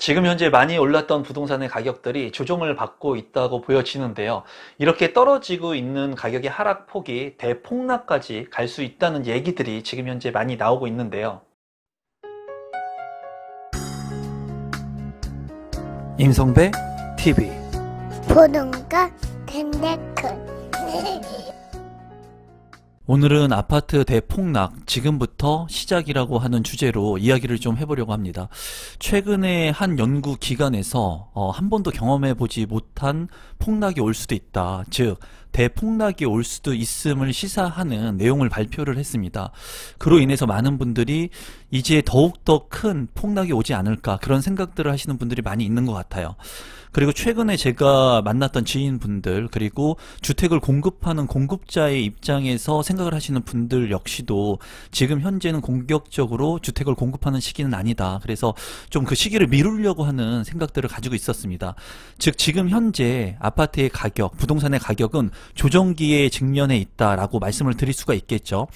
지금 현재 많이 올랐던 부동산의 가격들이 조정을 받고 있다고 보여지는데요. 이렇게 떨어지고 있는 가격의 하락폭이 대폭락까지 갈 수 있다는 얘기들이 지금 현재 많이 나오고 있는데요. 임성배 TV 보는가 덴데크 오늘은 아파트 대폭락 지금부터 시작이라고 하는 주제로 이야기를 좀 해보려고 합니다. 최근에 한 연구 기관에서 한 번도 경험해 보지 못한 폭락이 올 수도 있다. 즉 대폭락이 올 수도 있음을 시사하는 내용을 발표를 했습니다. 그로 인해서 많은 분들이 이제 더욱더 큰 폭락이 오지 않을까 그런 생각들을 하시는 분들이 많이 있는 것 같아요. 그리고 최근에 제가 만났던 지인분들 그리고 주택을 공급하는 공급자의 입장에서 생각을 하시는 분들 역시도 지금 현재는 공격적으로 주택을 공급하는 시기는 아니다. 그래서 좀 그 시기를 미루려고 하는 생각들을 가지고 있었습니다. 즉 지금 현재 아파트의 가격, 부동산의 가격은 조정기에 직면해 있다라고 말씀을 드릴 수가 있겠죠.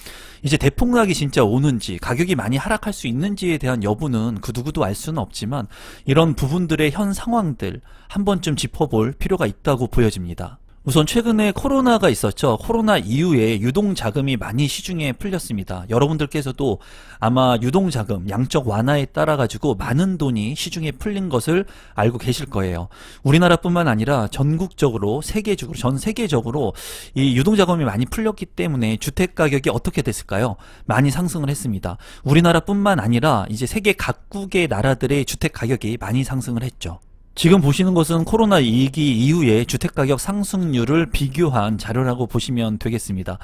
이제 대폭락이 진짜 오는지 가격이 많이 하락할 수 있는지에 대한 여부는 그 누구도 알 수는 없지만 이런 부분들의 현 상황들 한 번쯤 짚어볼 필요가 있다고 보여집니다. 우선 최근에 코로나가 있었죠. 코로나 이후에 유동자금이 많이 시중에 풀렸습니다. 여러분들께서도 아마 유동자금, 양적 완화에 따라 가지고 많은 돈이 시중에 풀린 것을 알고 계실 거예요. 우리나라뿐만 아니라 전국적으로, 세계적으로, 전 세계적으로 이 유동자금이 많이 풀렸기 때문에 주택가격이 어떻게 됐을까요? 많이 상승을 했습니다. 우리나라뿐만 아니라 이제 세계 각국의 나라들의 주택가격이 많이 상승을 했죠. 지금 보시는 것은 코로나 위기 이후에 주택가격 상승률을 비교한 자료라고 보시면 되겠습니다.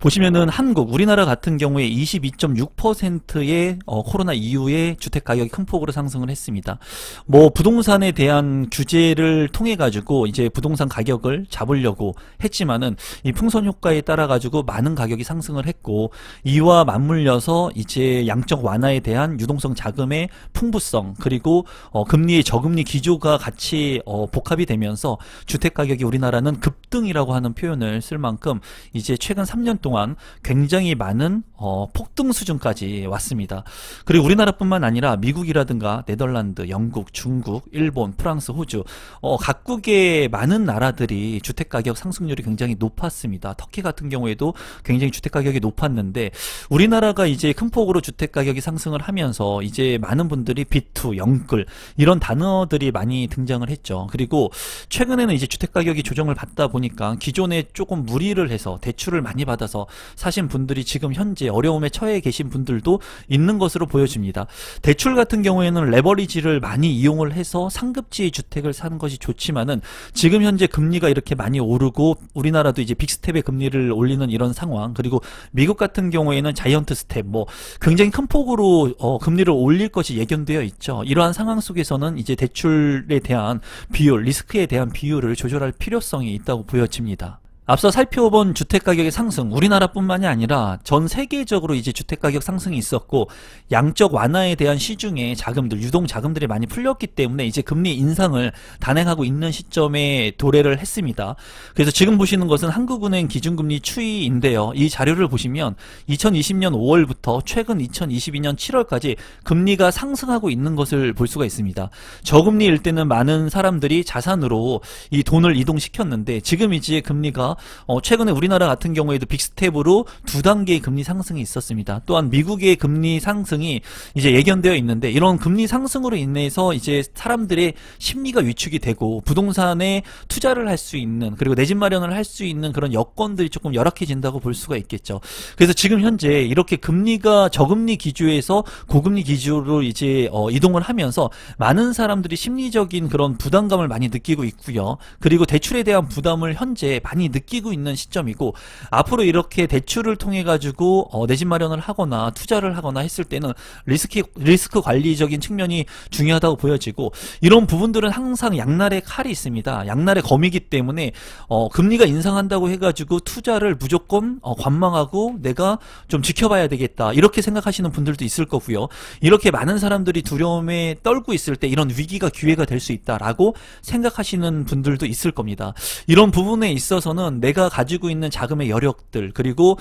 보시면은 한국, 우리나라 같은 경우에 22.6%의 코로나 이후에 주택가격이 큰 폭으로 상승을 했습니다. 뭐 부동산에 대한 규제를 통해 가지고 이제 부동산 가격을 잡으려고 했지만은 이 풍선 효과에 따라 가지고 많은 가격이 상승을 했고 이와 맞물려서 이제 양적 완화에 대한 유동성 자금의 풍부성 그리고 금리의 저금리 기조가 같이 복합이 되면서 주택가격이 우리나라는 급등이라고 하는 표현을 쓸 만큼 이제 최근 3년 동안 굉장히 많은 폭등 수준까지 왔습니다. 그리고 우리나라뿐만 아니라 미국이라든가 네덜란드, 영국, 중국, 일본, 프랑스, 호주 각국의 많은 나라들이 주택가격 상승률이 굉장히 높았습니다. 터키 같은 경우에도 굉장히 주택가격이 높았는데 우리나라가 이제 큰 폭으로 주택가격이 상승을 하면서 이제 많은 분들이 비투, 영끌 이런 단어들이 많이 등장을 했죠. 그리고 최근에는 이제 주택가격이 조정을 받다 보니까 기존에 조금 무리를 해서 대출을 많이 받아서 사신 분들이 지금 현재 어려움에 처해 계신 분들도 있는 것으로 보여집니다. 대출 같은 경우에는 레버리지를 많이 이용을 해서 상급지의 주택을 사는 것이 좋지만은 지금 현재 금리가 이렇게 많이 오르고 우리나라도 이제 빅스텝의 금리를 올리는 이런 상황 그리고 미국 같은 경우에는 자이언트 스텝 뭐 굉장히 큰 폭으로 금리를 올릴 것이 예견되어 있죠. 이러한 상황 속에서는 이제 대출에 대한 비율, 리스크에 대한 비율을 조절할 필요성이 있다고 보여집니다. 앞서 살펴본 주택가격의 상승, 우리나라뿐만이 아니라 전 세계적으로 이제 주택가격 상승이 있었고 양적 완화에 대한 시중에 자금들, 유동자금들이 많이 풀렸기 때문에 이제 금리 인상을 단행하고 있는 시점에 도래를 했습니다. 그래서 지금 보시는 것은 한국은행 기준금리 추이인데요. 이 자료를 보시면 2020년 5월부터 최근 2022년 7월까지 금리가 상승하고 있는 것을 볼 수가 있습니다. 저금리일 때는 많은 사람들이 자산으로 이 돈을 이동시켰는데 지금 이제 금리가 최근에 우리나라 같은 경우에도 빅스텝으로 2단계의 금리 상승이 있었습니다. 또한 미국의 금리 상승이 이제 예견되어 있는데 이런 금리 상승으로 인해서 이제 사람들의 심리가 위축이 되고 부동산에 투자를 할 수 있는 그리고 내 집 마련을 할 수 있는 그런 여건들이 조금 열악해진다고 볼 수가 있겠죠. 그래서 지금 현재 이렇게 금리가 저금리 기조에서 고금리 기조로 이제 이동을 하면서 많은 사람들이 심리적인 그런 부담감을 많이 느끼고 있고요. 그리고 대출에 대한 부담을 현재 많이 느끼고 있는 시점이고 앞으로 이렇게 대출을 통해 가지고 내 집 마련을 하거나 투자를 하거나 했을 때는 리스크 관리적인 측면이 중요하다고 보여지고 이런 부분들은 항상 양날의 칼이 있습니다. 양날의 검이기 때문에 금리가 인상한다고 해가지고 투자를 무조건 관망하고 내가 좀 지켜봐야 되겠다 이렇게 생각하시는 분들도 있을 거고요. 이렇게 많은 사람들이 두려움에 떨고 있을 때 이런 위기가 기회가 될 수 있다라고 생각하시는 분들도 있을 겁니다. 이런 부분에 있어서는 보면은 내가 가지고 있는 자금의 여력들, 그리고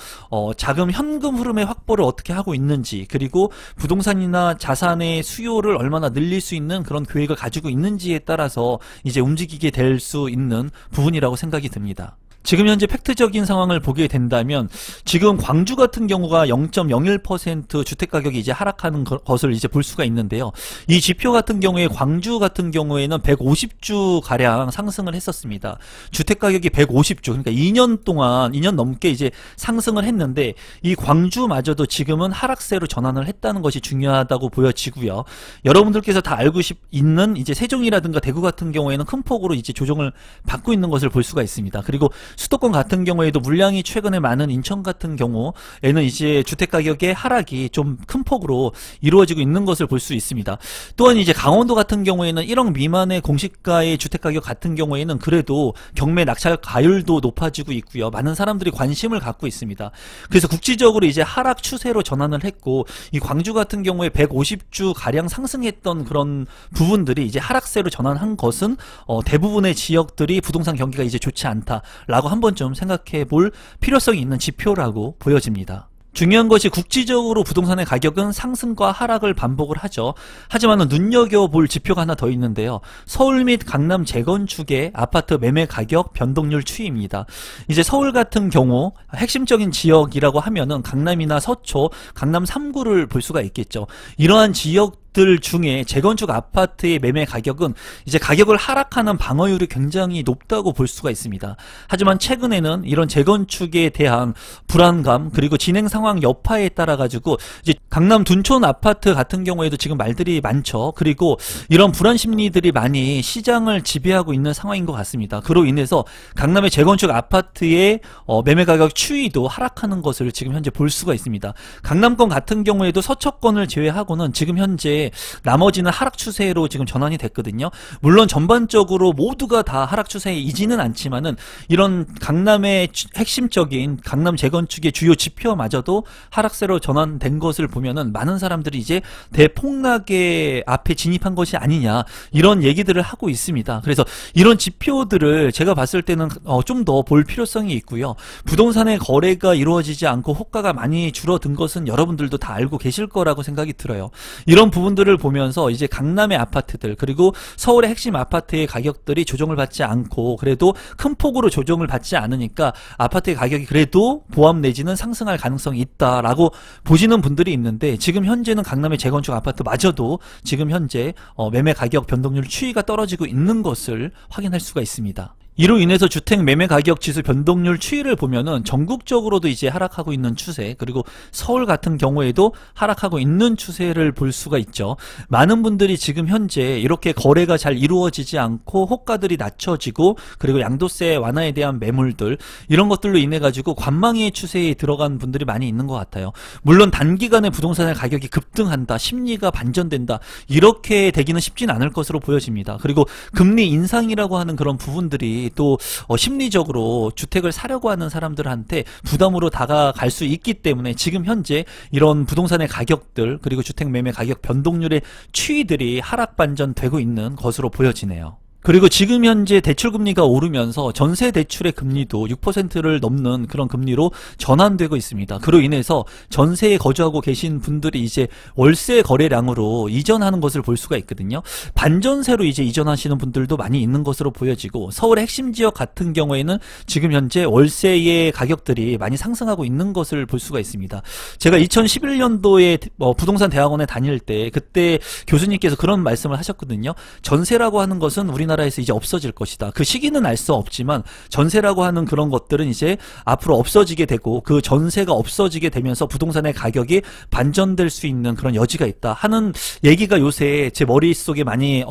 자금 현금 흐름의 확보를 어떻게 하고 있는지, 그리고 부동산이나 자산의 수요를 얼마나 늘릴 수 있는 그런 계획을 가지고 있는지에 따라서 이제 움직이게 될 수 있는 부분이라고 생각이 듭니다. 지금 현재 팩트적인 상황을 보게 된다면 지금 광주 같은 경우가 0.01% 주택가격이 이제 하락하는 것을 이제 볼 수가 있는데요. 이 지표 같은 경우에 광주 같은 경우에는 150주 가량 상승을 했었습니다. 주택가격이 150주, 그러니까 2년 넘게 이제 상승을 했는데 이 광주마저도 지금은 하락세로 전환을 했다는 것이 중요하다고 보여지고요. 여러분들께서 다 알고 있는 이제 세종이라든가 대구 같은 경우에는 큰 폭으로 이제 조정을 받고 있는 것을 볼 수가 있습니다. 그리고 수도권 같은 경우에도 물량이 최근에 많은 인천 같은 경우에는 이제 주택가격의 하락이 좀 큰 폭으로 이루어지고 있는 것을 볼 수 있습니다. 또한 이제 강원도 같은 경우에는 1억 미만의 공시가의 주택가격 같은 경우에는 그래도 경매 낙찰 가율도 높아지고 있고요. 많은 사람들이 관심을 갖고 있습니다. 그래서 국지적으로 이제 하락 추세로 전환을 했고, 이 광주 같은 경우에 150주 가량 상승했던 그런 부분들이 이제 하락세로 전환한 것은 대부분의 지역들이 부동산 경기가 이제 좋지 않다 라고 한 번쯤 생각해 볼 필요성이 있는 지표라고 보여집니다. 중요한 것이 국지적으로 부동산의 가격은 상승과 하락을 반복을 하죠. 하지만 눈여겨볼 지표가 하나 더 있는데요. 서울 및 강남 재건축의 아파트 매매 가격 변동률 추이입니다. 이제 서울 같은 경우 핵심적인 지역이라고 하면은 강남이나 서초, 강남 3구를 볼 수가 있겠죠. 이러한 지역들 중에 재건축 아파트의 매매 가격은 이제 가격을 하락하는 방어율이 굉장히 높다고 볼 수가 있습니다. 하지만 최근에는 이런 재건축에 대한 불안감, 그리고 진행 상황 여파에 따라 가지고 이제 강남 둔촌 아파트 같은 경우에도 지금 말들이 많죠. 그리고 이런 불안 심리들이 많이 시장을 지배하고 있는 상황인 것 같습니다. 그로 인해서 강남의 재건축 아파트의 매매 가격 추이도 하락하는 것을 지금 현재 볼 수가 있습니다. 강남권 같은 경우에도 서초권을 제외하고는 지금 현재 나머지는 하락 추세로 지금 전환이 됐거든요. 물론 전반적으로 모두가 다 하락 추세이지는 않지만은 이런 강남의 핵심적인 강남 재건축의 주요 지표마저도 하락세로 전환된 것을 보면은 많은 사람들이 이제 대폭락의 앞에 진입한 것이 아니냐, 이런 얘기들을 하고 있습니다. 그래서 이런 지표들을 제가 봤을 때는 좀 더 볼 필요성이 있고요. 부동산의 거래가 이루어지지 않고 호가가 많이 줄어든 것은 여러분들도 다 알고 계실 거라고 생각이 들어요. 이런 부분들을 보면서 이제 강남의 아파트들, 그리고 서울의 핵심 아파트의 가격들이 조정을 받지 않고 그래도 큰 폭으로 조정을 받지 않으니까 아파트의 가격이 그래도 보합 내지는 상승할 가능성이 있다라고 보시는 분들이 있는데, 지금 현재는 강남의 재건축 아파트마저도 지금 현재 매매 가격 변동률 추이가 떨어지고 있는 것을 확인할 수가 있습니다. 이로 인해서 주택 매매 가격 지수 변동률 추이를 보면은 전국적으로도 이제 하락하고 있는 추세, 그리고 서울 같은 경우에도 하락하고 있는 추세를 볼 수가 있죠. 많은 분들이 지금 현재 이렇게 거래가 잘 이루어지지 않고 호가들이 낮춰지고, 그리고 양도세 완화에 대한 매물들, 이런 것들로 인해 가지고 관망의 추세에 들어간 분들이 많이 있는 것 같아요. 물론 단기간에 부동산의 가격이 급등한다, 심리가 반전된다, 이렇게 되기는 쉽진 않을 것으로 보여집니다. 그리고 금리 인상이라고 하는 그런 부분들이 또 심리적으로 주택을 사려고 하는 사람들한테 부담으로 다가갈 수 있기 때문에 지금 현재 이런 부동산의 가격들, 그리고 주택 매매 가격 변동률의 추이들이 하락 반전되고 있는 것으로 보여지네요. 그리고 지금 현재 대출금리가 오르면서 전세 대출의 금리도 6%를 넘는 그런 금리로 전환되고 있습니다. 그로 인해서 전세에 거주하고 계신 분들이 이제 월세 거래량으로 이전하는 것을 볼 수가 있거든요. 반전세로 이제 이전하시는 분들도 많이 있는 것으로 보여지고, 서울의 핵심 지역 같은 경우에는 지금 현재 월세의 가격들이 많이 상승하고 있는 것을 볼 수가 있습니다. 제가 2011년도에 부동산 대학원에 다닐 때 그때 교수님께서 그런 말씀을 하셨거든요. 전세라고 하는 것은 우리나라에서 이제 없어질 것이다. 그 시기는 알 수 없지만 전세라고 하는 그런 것들은 이제 앞으로 없어지게 되고, 그 전세가 없어지게 되면서 부동산의 가격이 반전될 수 있는 그런 여지가 있다 하는 얘기가 요새 제 머릿속에 많이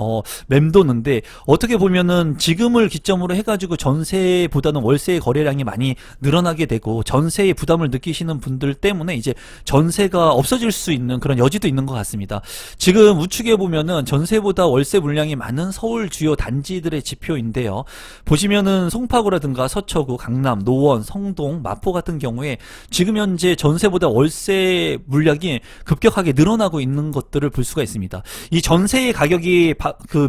맴도는데, 어떻게 보면은 지금을 기점으로 해가지고 전세보다는 월세의 거래량이 많이 늘어나게 되고, 전세의 부담을 느끼시는 분들 때문에 이제 전세가 없어질 수 있는 그런 여지도 있는 것 같습니다. 지금 우측에 보면은 전세보다 월세 물량이 많은 서울 주요 단지들의 지표인데요. 보시면은 송파구라든가 서초구, 강남, 노원, 성동, 마포 같은 경우에 지금 현재 전세보다 월세 물량이 급격하게 늘어나고 있는 것들을 볼 수가 있습니다. 이 전세의 가격이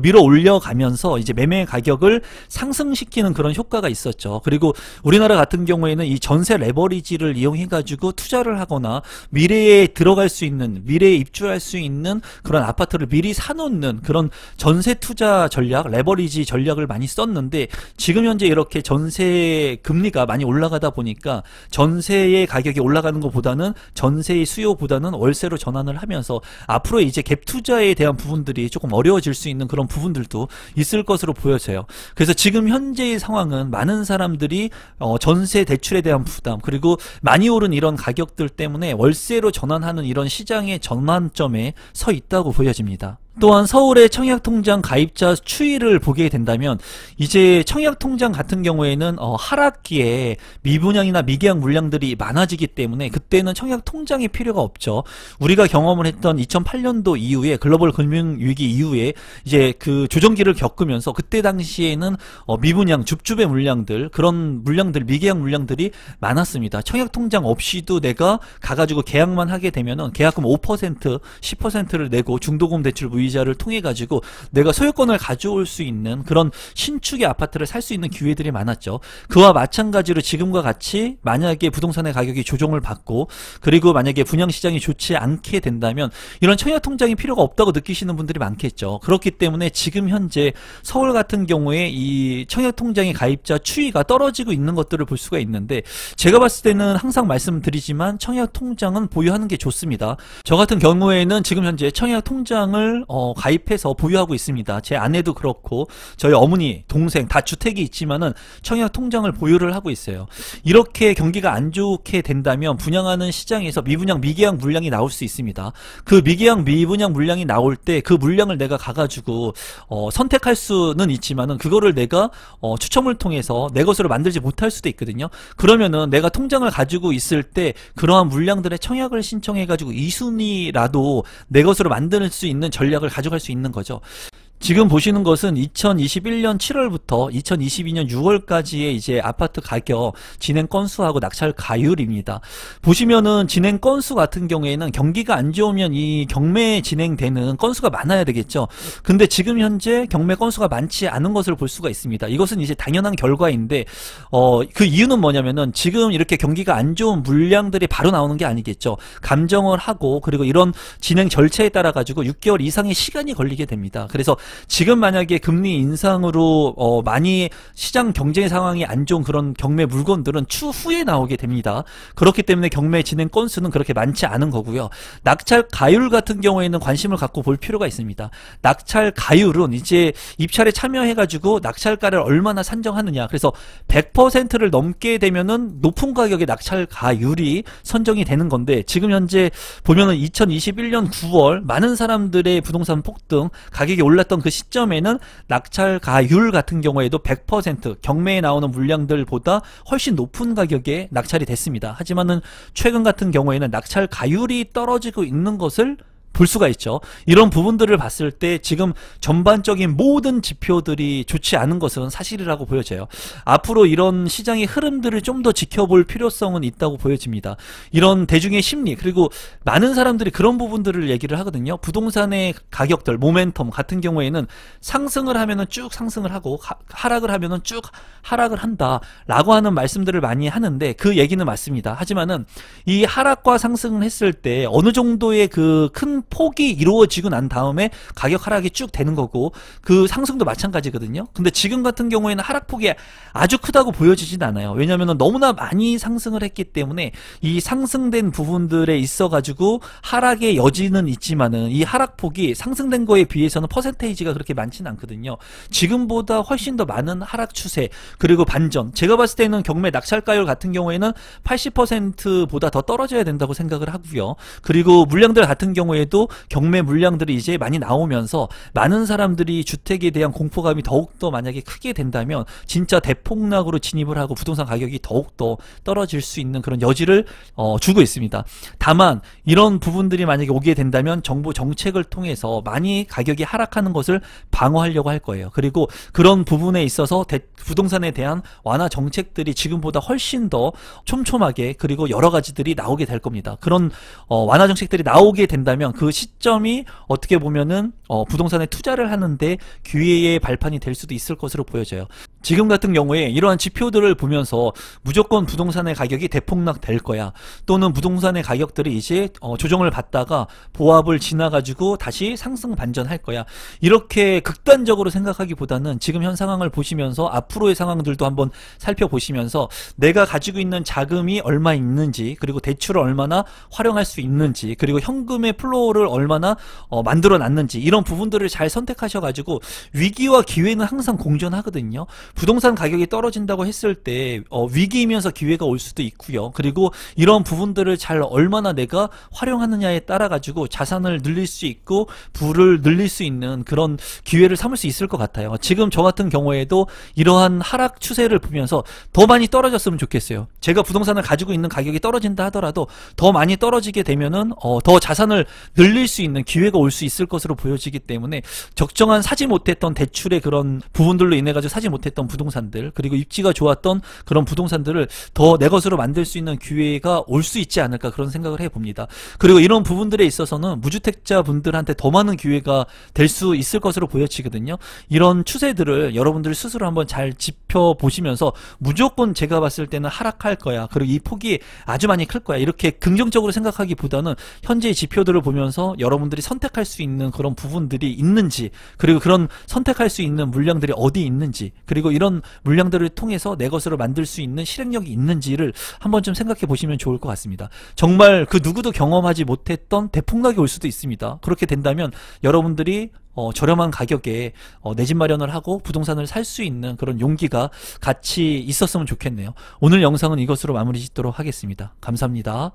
밀어 올려가면서 이제 매매 가격을 상승시키는 그런 효과가 있었죠. 그리고 우리나라 같은 경우에는 이 전세 레버리지를 이용해 가지고 투자를 하거나 미래에 들어갈 수 있는, 미래에 입주할 수 있는 그런 아파트를 미리 사놓는 그런 전세 투자 전략, 레버리지 전략을 많이 썼는데, 지금 현재 이렇게 전세 금리가 많이 올라가다 보니까 전세의 가격이 올라가는 것보다는, 전세의 수요보다는 월세로 전환을 하면서 앞으로 이제 갭 투자에 대한 부분들이 조금 어려워질 수 있는 그런 부분들도 있을 것으로 보여져요. 그래서 지금 현재의 상황은 많은 사람들이 전세 대출에 대한 부담, 그리고 많이 오른 이런 가격들 때문에 월세로 전환하는 이런 시장의 전환점에 서 있다고 보여집니다. 또한 서울의 청약통장 가입자 추이를 보게 된다면, 이제 청약통장 같은 경우에는 하락기에 미분양이나 미계약 물량들이 많아지기 때문에 그때는 청약통장이 필요가 없죠. 우리가 경험을 했던 2008년도 이후에, 글로벌 금융위기 이후에 이제 그 조정기를 겪으면서 그때 당시에는 미분양, 줍줍의 물량들, 그런 물량들, 미계약 물량들이 많았습니다. 청약통장 없이도 내가 가가지고 계약만 하게 되면은 계약금 5%, 10%를 내고 중도금 대출 무이자를 통해 가지고 내가 소유권을 가져올 수 있는 그런 신축의 아파트를 살 수 있는 기회들이 많았죠. 그와 마찬가지로 지금과 같이 만약에 부동산의 가격이 조정을 받고, 그리고 만약에 분양시장이 좋지 않게 된다면 이런 청약통장이 필요가 없다고 느끼시는 분들이 많겠죠. 그렇기 때문에 지금 현재 서울 같은 경우에 이 청약통장의 가입자 추이가 떨어지고 있는 것들을 볼 수가 있는데, 제가 봤을 때는 항상 말씀드리지만 청약통장은 보유하는 게 좋습니다. 저 같은 경우에는 지금 현재 청약통장을 가입해서 보유하고 있습니다. 제 아내도 그렇고 저희 어머니, 동생 다 주택이 있지만은 청약통장을 보유를 하고 있어요. 이렇게 경기가 안 좋게 된다면 분양하는 시장에서 미분양, 미계약 물량이 나올 수 있습니다. 그 미계약, 미분양 물량이 나올 때 그 물량을 내가 가가지고 선택할 수는 있지만은 그거를 내가 추첨을 통해서 내 것으로 만들지 못할 수도 있거든요. 그러면은 내가 통장을 가지고 있을 때 그러한 물량들의 청약을 신청해가지고 2순위라도 내 것으로 만들 수 있는 전략을 가져갈 수 있는 거죠. 지금 보시는 것은 2021년 7월부터 2022년 6월까지의 이제 아파트 가격 진행 건수하고 낙찰 가율입니다. 보시면은 진행 건수 같은 경우에는 경기가 안 좋으면 이 경매 진행되는 건수가 많아야 되겠죠. 근데 지금 현재 경매 건수가 많지 않은 것을 볼 수가 있습니다. 이것은 이제 당연한 결과인데, 그 이유는 뭐냐면은 지금 이렇게 경기가 안 좋은 물량들이 바로 나오는 게 아니겠죠. 감정을 하고, 그리고 이런 진행 절차에 따라 가지고 6개월 이상의 시간이 걸리게 됩니다. 그래서 지금 만약에 금리 인상으로 많이 시장 경제 상황이 안 좋은 그런 경매 물건들은 추후에 나오게 됩니다. 그렇기 때문에 경매 진행 건수는 그렇게 많지 않은 거고요. 낙찰 가율 같은 경우에는 관심을 갖고 볼 필요가 있습니다. 낙찰 가율은 이제 입찰에 참여해가지고 낙찰가를 얼마나 산정하느냐. 그래서 100%를 넘게 되면은 높은 가격의 낙찰 가율이 선정이 되는 건데, 지금 현재 보면은 2021년 9월 많은 사람들의 부동산 폭등, 가격이 올랐던 그 시점에는 낙찰 가율 같은 경우에도 100% 경매에 나오는 물량들보다 훨씬 높은 가격에 낙찰이 됐습니다. 하지만은 최근 같은 경우에는 낙찰 가율이 떨어지고 있는 것을 볼 수가 있죠. 이런 부분들을 봤을 때 지금 전반적인 모든 지표들이 좋지 않은 것은 사실이라고 보여져요. 앞으로 이런 시장의 흐름들을 좀 더 지켜볼 필요성은 있다고 보여집니다. 이런 대중의 심리, 그리고 많은 사람들이 그런 부분들을 얘기를 하거든요. 부동산의 가격들, 모멘텀 같은 경우에는 상승을 하면은 쭉 상승을 하고 하락을 하면은 쭉 하락을 한다 라고 하는 말씀들을 많이 하는데, 그 얘기는 맞습니다. 하지만은 이 하락과 상승을 했을 때 어느 정도의 그 큰 폭이 이루어지고 난 다음에 가격 하락이 쭉 되는 거고, 그 상승도 마찬가지거든요. 근데 지금 같은 경우에는 하락폭이 아주 크다고 보여지진 않아요. 왜냐하면 너무나 많이 상승을 했기 때문에 이 상승된 부분들에 있어 가지고 하락의 여지는 있지만은 이 하락폭이 상승된 거에 비해서는 퍼센테이지가 그렇게 많지는 않거든요. 지금보다 훨씬 더 많은 하락 추세, 그리고 반전, 제가 봤을 때는 경매 낙찰가율 같은 경우에는 80%보다 더 떨어져야 된다고 생각을 하고요. 그리고 물량들 같은 경우에도 경우에도 경매 물량들이 이제 많이 나오면서 많은 사람들이 주택에 대한 공포감이 더욱더 만약에 크게 된다면 진짜 대폭락으로 진입을 하고 부동산 가격이 더욱더 떨어질 수 있는 그런 여지를 주고 있습니다. 다만 이런 부분들이 만약에 오게 된다면 정부 정책을 통해서 많이 가격이 하락하는 것을 방어하려고 할 거예요. 그리고 그런 부분에 있어서 부동산에 대한 완화 정책들이 지금보다 훨씬 더 촘촘하게 그리고 여러 가지들이 나오게 될 겁니다. 그런 완화 정책들이 나오게 된다면 그 시점이 어떻게 보면은 부동산에 투자를 하는데 기회의 발판이 될 수도 있을 것으로 보여져요. 지금 같은 경우에 이러한 지표들을 보면서 무조건 부동산의 가격이 대폭락 될 거야, 또는 부동산의 가격들이 이제 조정을 받다가 보합을 지나가지고 다시 상승 반전할 거야, 이렇게 극단적으로 생각하기보다는 지금 현 상황을 보시면서 앞으로의 상황들도 한번 살펴보시면서 내가 가지고 있는 자금이 얼마 있는지, 그리고 대출을 얼마나 활용할 수 있는지, 그리고 현금의 플로우를 얼마나 만들어 놨는지, 이런 부분들을 잘 선택하셔가지고, 위기와 기회는 항상 공존하거든요. 부동산 가격이 떨어진다고 했을 때 위기이면서 기회가 올 수도 있고요. 그리고 이런 부분들을 잘 얼마나 내가 활용하느냐에 따라 가지고 자산을 늘릴 수 있고 부를 늘릴 수 있는 그런 기회를 삼을 수 있을 것 같아요. 지금 저 같은 경우에도 이러한 하락 추세를 보면서 더 많이 떨어졌으면 좋겠어요. 제가 부동산을 가지고 있는 가격이 떨어진다 하더라도 더 많이 떨어지게 되면은 더 자산을 늘릴 수 있는 기회가 올 수 있을 것으로 보여지기 때문에, 적정한 사지 못했던 대출의 그런 부분들로 인해 가지고 사지 못했던 부동산들, 그리고 입지가 좋았던 그런 부동산들을 더 내 것으로 만들 수 있는 기회가 올 수 있지 않을까, 그런 생각을 해봅니다. 그리고 이런 부분들에 있어서는 무주택자 분들한테 더 많은 기회가 될 수 있을 것으로 보여지거든요. 이런 추세들을 여러분들 스스로 한번 잘 짚어보시면서 무조건 제가 봤을 때는 하락할 거야, 그리고 이 폭이 아주 많이 클 거야, 이렇게 긍정적으로 생각하기보다는 현재의 지표들을 보면서 여러분들이 선택할 수 있는 그런 부분들이 있는지, 그리고 그런 선택할 수 있는 물량들이 어디 있는지, 그리고 이런 물량들을 통해서 내 것으로 만들 수 있는 실행력이 있는지를 한번 좀 생각해 보시면 좋을 것 같습니다. 정말 그 누구도 경험하지 못했던 대폭락이 올 수도 있습니다. 그렇게 된다면 여러분들이 저렴한 가격에 내 집 마련을 하고 부동산을 살 수 있는 그런 용기가 같이 있었으면 좋겠네요. 오늘 영상은 이것으로 마무리 짓도록 하겠습니다. 감사합니다.